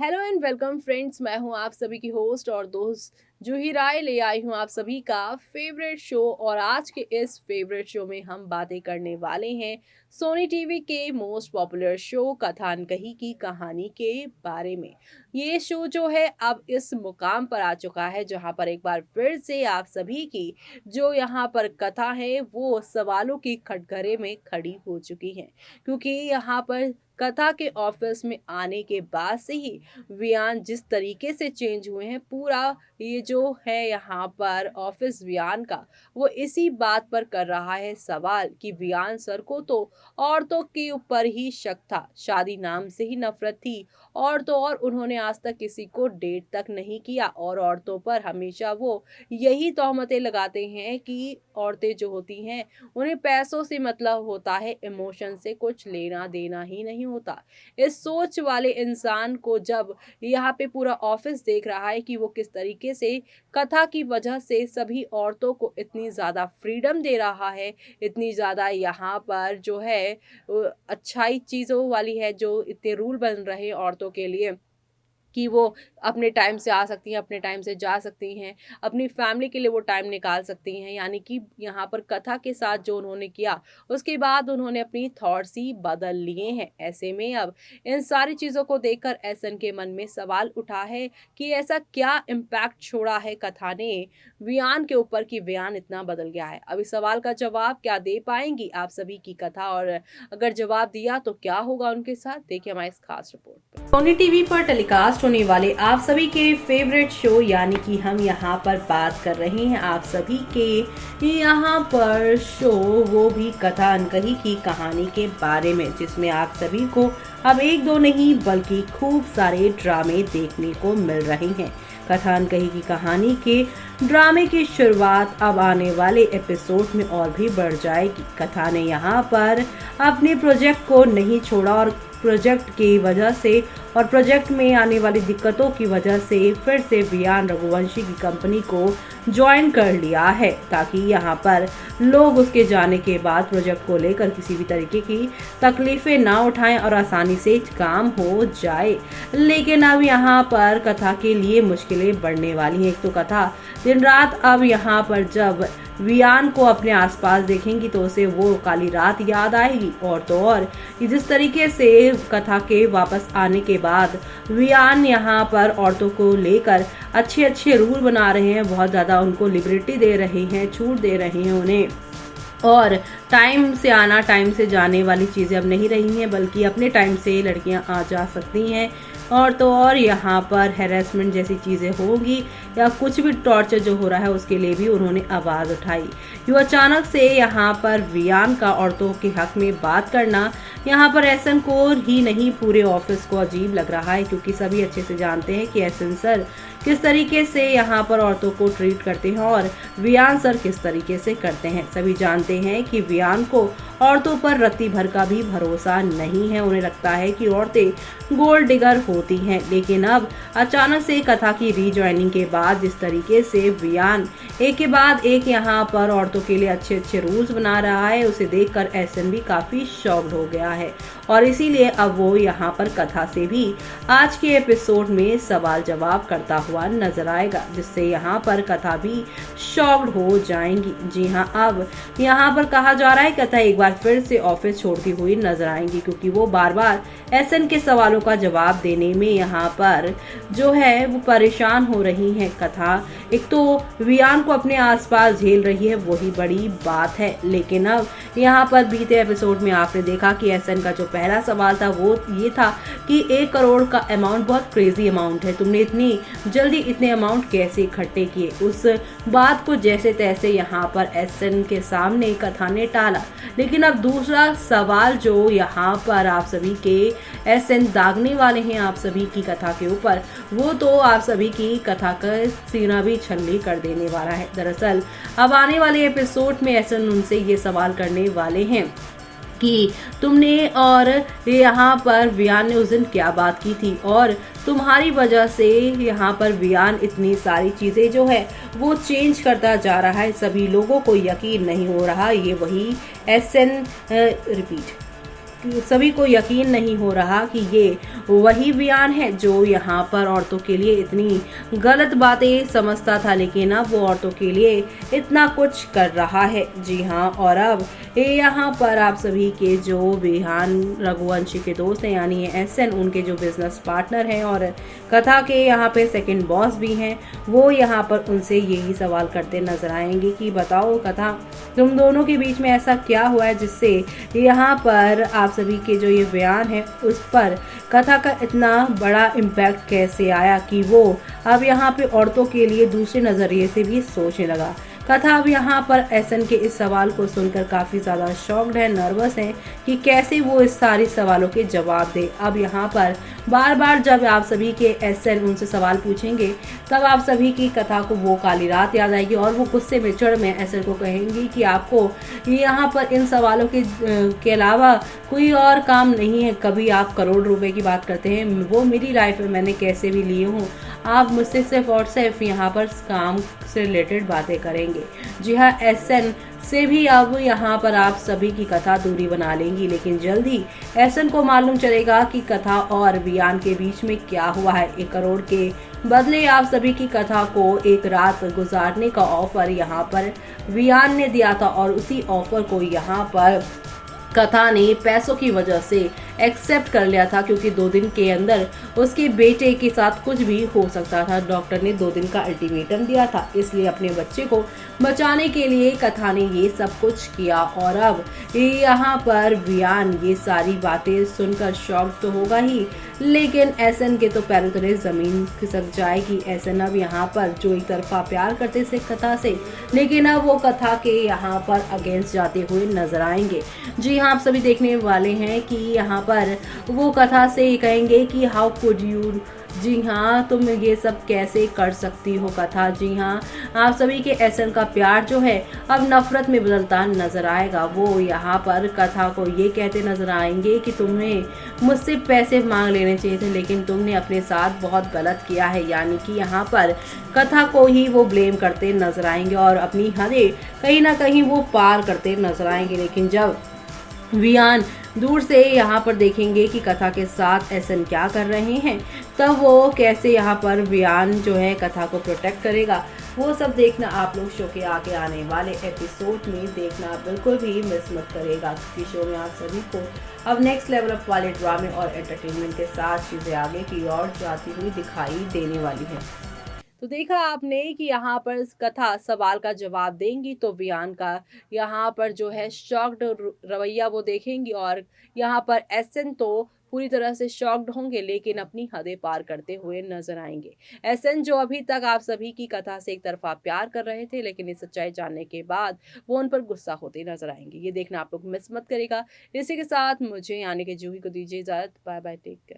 Hello and welcome friends, मैं हूं आप सभी की होस्ट और दोस्त जूही राय। ले आई हूं आप सभी का फेवरेट शो और आज के इस फेवरेट शो में हम बातें करने वाले हैं सोनी टीवी के मोस्ट पॉपुलर शो कथानकही की कहानी के बारे में। ये शो जो है अब इस मुकाम पर आ चुका है जहां पर एक बार फिर से आप सभी की जो यहाँ पर कथा है वो सवालों की कटघरे में खड़ी हो चुकी है, क्योंकि यहाँ पर कथा के ऑफिस में आने के बाद से ही वियान जिस तरीके से चेंज हुए हैं, पूरा ये जो है यहाँ पर ऑफिस वियान का वो इसी बात पर कर रहा है सवाल कि वियान सर को तो औरतों के ऊपर ही शक था, शादी नाम से ही नफरत थी। और तो और उन्होंने आज तक किसी को डेट तक नहीं किया और औरतों पर हमेशा वो यही तोहमतें लगाते हैं कि औरतें जो होती हैं उन्हें पैसों से मतलब होता है, इमोशन से कुछ लेना देना ही नहीं होता। इस सोच वाले इंसान को जब यहाँ पे पूरा ऑफिस देख रहा है कि वो किस तरीके से कथा की वजह से सभी औरतों को इतनी ज़्यादा फ्रीडम दे रहा है, इतनी ज़्यादा यहाँ पर जो है अच्छाई चीज़ों वाली है, जो इतने रूल बन रहे हैं औरतों के लिए कि वो अपने टाइम से आ सकती हैं, अपने टाइम से जा सकती हैं, अपनी फैमिली के लिए वो टाइम निकाल सकती हैं। यानी कि यहाँ पर कथा के साथ जो उन्होंने किया उसके बाद उन्होंने अपनी थॉट्स ही बदल लिए हैं। ऐसे में अब इन सारी चीज़ों को देखकर एसन के मन में सवाल उठा है कि ऐसा क्या इम्पैक्ट छोड़ा है कथा ने वियान के ऊपर कि वियान इतना बदल गया है। अब इस सवाल का जवाब क्या दे पाएंगी आप सभी की कथा, और अगर जवाब दिया तो क्या होगा उनके साथ, देखिए हमारी इस खास रिपोर्ट पे। सोनी टीवी पर टेलीकास्ट होने वाले आप सभी के फेवरेट शो यानी कि हम यहाँ पर बात कर रहे हैं आप सभी के यहाँ पर शो, वो भी कथानकही की कहानी के बारे में, जिसमें आप सभी को अब एक दो नहीं बल्कि खूब सारे ड्रामे देखने को मिल रहे हैं। कथानकही की कहानी के ड्रामे की शुरुआत अब आने वाले एपिसोड में और भी बढ़ जाएगी। कथा ने यहाँ पर अपने प्रोजेक्ट को नहीं छोड़ा और प्रोजेक्ट की वजह से और प्रोजेक्ट में आने वाली दिक्कतों की वजह से फिर से वियान रघुवंशी की कंपनी को ज्वाइन कर लिया है, ताकि यहाँ पर लोग उसके जाने के बाद प्रोजेक्ट को लेकर किसी भी तरीके की तकलीफें ना उठाएं और आसानी से काम हो जाए। लेकिन अब यहाँ पर कथा के लिए मुश्किलें बढ़ने वाली हैं। एक तो कथा दिन रात अब यहाँ पर जब वियान को अपने आसपास देखेंगी तो उसे वो काली रात याद आएगी। और तो और जिस तरीके से कथा के वापस आने के बाद वियान यहाँ पर औरतों को लेकर अच्छे अच्छे रूल बना रहे हैं, बहुत ज़्यादा उनको लिबर्टी दे रहे हैं, छूट दे रहे हैं उन्हें, और टाइम से आना टाइम से जाने वाली चीज़ें अब नहीं रही हैं, बल्कि अपने टाइम से लड़कियां आ जा सकती हैं। और तो और यहाँ पर हैरेसमेंट जैसी चीज़ें होगी या कुछ भी टॉर्चर जो हो रहा है उसके लिए भी उन्होंने आवाज़ उठाई। यूँ अचानक से यहाँ पर वियान का औरतों के हक में बात करना यहाँ पर एसन को ही नहीं पूरे ऑफिस को अजीब लग रहा है, क्योंकि सभी अच्छे से जानते हैं कि एसन सर किस तरीके से यहाँ पर औरतों को ट्रीट करते हैं और वियान सर किस तरीके से करते हैं। सभी जानते हैं कि वियान को औरतों पर रत्ती भर का भी भरोसा नहीं है, उन्हें लगता है कि औरतें गोल्ड डिगर होती हैं। लेकिन अब अचानक से कथा की रीजॉइनिंग के बाद जिस तरीके से वियान एक के बाद एक यहाँ पर औरतों के लिए अच्छे अच्छे रूल्स बना रहा है, उसे देखकर एसन भी काफी शॉक्ड हो गया है और इसीलिए अब वो यहाँ पर कथा से भी आज के एपिसोड में सवाल जवाब करता हुआ नजर आएगा, जिससे यहाँ पर कथा भी शॉक्ड हो जाएंगी। जी हाँ, अब यहाँ पर कहा जा रहा है कथा एक बार फिर से ऑफिस छोड़ती हुई नजर आएंगी, क्योंकि वो बार बार एसन के सवालों का जवाब देने में यहाँ पर जो है वो परेशान हो रही हैं। कथा एक तो वियान को अपने आसपास झेल रही है, वही बड़ी बात है। लेकिन अब यहाँ पर बीते एपिसोड में आपने देखा कि एसन का जो पहला सवाल था वो ये था कि 1 करोड़ का अमाउंट बहुत क्रेजी अमाउंट है, तुमने इतनी जल्दी इतने अमाउंट कैसे इकट्ठे किए। उस बात को जैसे तैसे यहाँ पर एसन के सामने कथा ने टाला। लेकिन अब दूसरा सवाल जो यहाँ पर आप सभी के एसन दागने वाले हैं आप सभी की कथा के ऊपर, वो तो आप सभी की कथा का सीना भी छल्ली कर देने वाला है। दरअसल अब आने वाले एपिसोड में एसन उनसे ये सवाल करने वाले हैं कि तुमने और यहाँ पर वियान ने उस दिन क्या बात की थी और तुम्हारी वजह से यहाँ पर वियान इतनी सारी चीज़ें जो है वो चेंज करता जा रहा है, सभी लोगों को यकीन नहीं हो रहा। ये वही एसन रिपीट सभी को यकीन नहीं हो रहा कि ये वही वियान है जो यहाँ पर औरतों के लिए इतनी गलत बातें समझता था, लेकिन अब वो औरतों के लिए इतना कुछ कर रहा है। जी हाँ, और अब यहाँ पर आप सभी के जो विहान रघुवंशी के दोस्त हैं यानी एसएन, उनके जो बिजनेस पार्टनर हैं और कथा के यहाँ पे सेकंड बॉस भी हैं, वो यहाँ पर उनसे यही सवाल करते नजर आएंगे कि बताओ कथा, तुम दोनों के बीच में ऐसा क्या हुआ है जिससे यहाँ पर आप सभी के जो ये बयान है उस पर कथा का इतना बड़ा इम्पैक्ट कैसे आया कि वो अब यहाँ पे औरतों के लिए दूसरे नजरिए से भी सोचने लगा। कथा अब यहाँ पर एसएन के इस सवाल को सुनकर काफी ज्यादा शॉक्ड है, नर्वस है कि कैसे वो इस सारी सवालों के जवाब दे। अब यहाँ पर बार बार जब आप सभी के एसएन उनसे सवाल पूछेंगे तब आप सभी की कथा को वो काली रात याद आएगी और वो गुस्से में चिढ़ में एसएन को कहेंगी कि आपको यहाँ पर इन सवालों के अलावा कोई और काम नहीं है। कभी आप करोड़ रुपए की बात करते हैं, वो मेरी लाइफ में मैंने कैसे भी लिए हूँ, आप मुझसे सिर्फ और सिर्फ यहाँ पर काम से रिलेटेड बातें करेंगे। जी हाँ, एसएन से भी अब यहाँ पर आप सभी की कथा दूरी बना लेंगी, लेकिन जल्द ही एसएन को मालूम चलेगा कि कथा और वियान के बीच में क्या हुआ है। 1 करोड़ के बदले आप सभी की कथा को एक रात गुजारने का ऑफर यहाँ पर वियान ने दिया था और उसी ऑफर को यहाँ पर कथा ने पैसों की वजह से एक्सेप्ट कर लिया था, क्योंकि 2 दिन के अंदर उसके बेटे के साथ कुछ भी हो सकता था। डॉक्टर ने 2 दिन का अल्टीमेटम दिया था, इसलिए अपने बच्चे को बचाने के लिए कथा ने ये सब कुछ किया। और अब यहाँ पर वियान ये सारी बातें सुनकर शॉक तो होगा ही, लेकिन एसएन के तो पैरों तले जमीन खिसक जाएगी। एसएन अब यहाँ पर जो एक तरफा प्यार करते थे कथा से, लेकिन अब वो कथा के यहाँ पर अगेंस्ट जाते हुए नजर आएंगे। जी हाँ, आप सभी देखने वाले हैं कि यहाँ पर वो कथा से कहेंगे कि हाउ कुड यू, जी हाँ तुम ये सब कैसे कर सकती हो कथा। जी हाँ, आप सभी के एसएन का प्यार जो है अब नफरत में बदलता नजर आएगा। वो यहाँ पर कथा को ये कहते नजर आएंगे कि तुम्हें मुझसे पैसे मांग लेने चाहिए थे, लेकिन तुमने अपने साथ बहुत गलत किया है। यानी कि यहाँ पर कथा को ही वो ब्लेम करते नजर आएंगे और अपनी हदें कहीं ना कहीं वो पार करते नजर आएंगे। लेकिन जब वियान दूर से यहाँ पर देखेंगे कि कथा के साथ एसएन क्या कर रहे हैं, तब वो कैसे यहाँ पर वियान जो है कथा को प्रोटेक्ट करेगा, वो सब देखना आप लोग शो के आगे आने वाले एपिसोड में देखना बिल्कुल भी मिस मत करेगा, क्योंकि शो में आप सभी को अब नेक्स्ट लेवल अप वाले ड्रामे और एंटरटेनमेंट के साथ चीज़ें आगे की ओर जाती हुई दिखाई देने वाली हैं। तो देखा आपने कि यहाँ पर कथा सवाल का जवाब देंगी तो वियान का यहाँ पर जो है शॉक्ड रवैया वो देखेंगी और यहाँ पर एसएन तो पूरी तरह से शॉक्ड होंगे, लेकिन अपनी हदें पार करते हुए नजर आएंगे। एसएन जो अभी तक आप सभी की कथा से एक तरफा प्यार कर रहे थे, लेकिन इस सच्चाई जानने के बाद वो उन पर गुस्सा होते नजर आएंगे। ये देखना आप लोग मिस मत करेगा। इसी के साथ मुझे यानी कि जूही को दीजिए इजाजत। Bye bye, take care.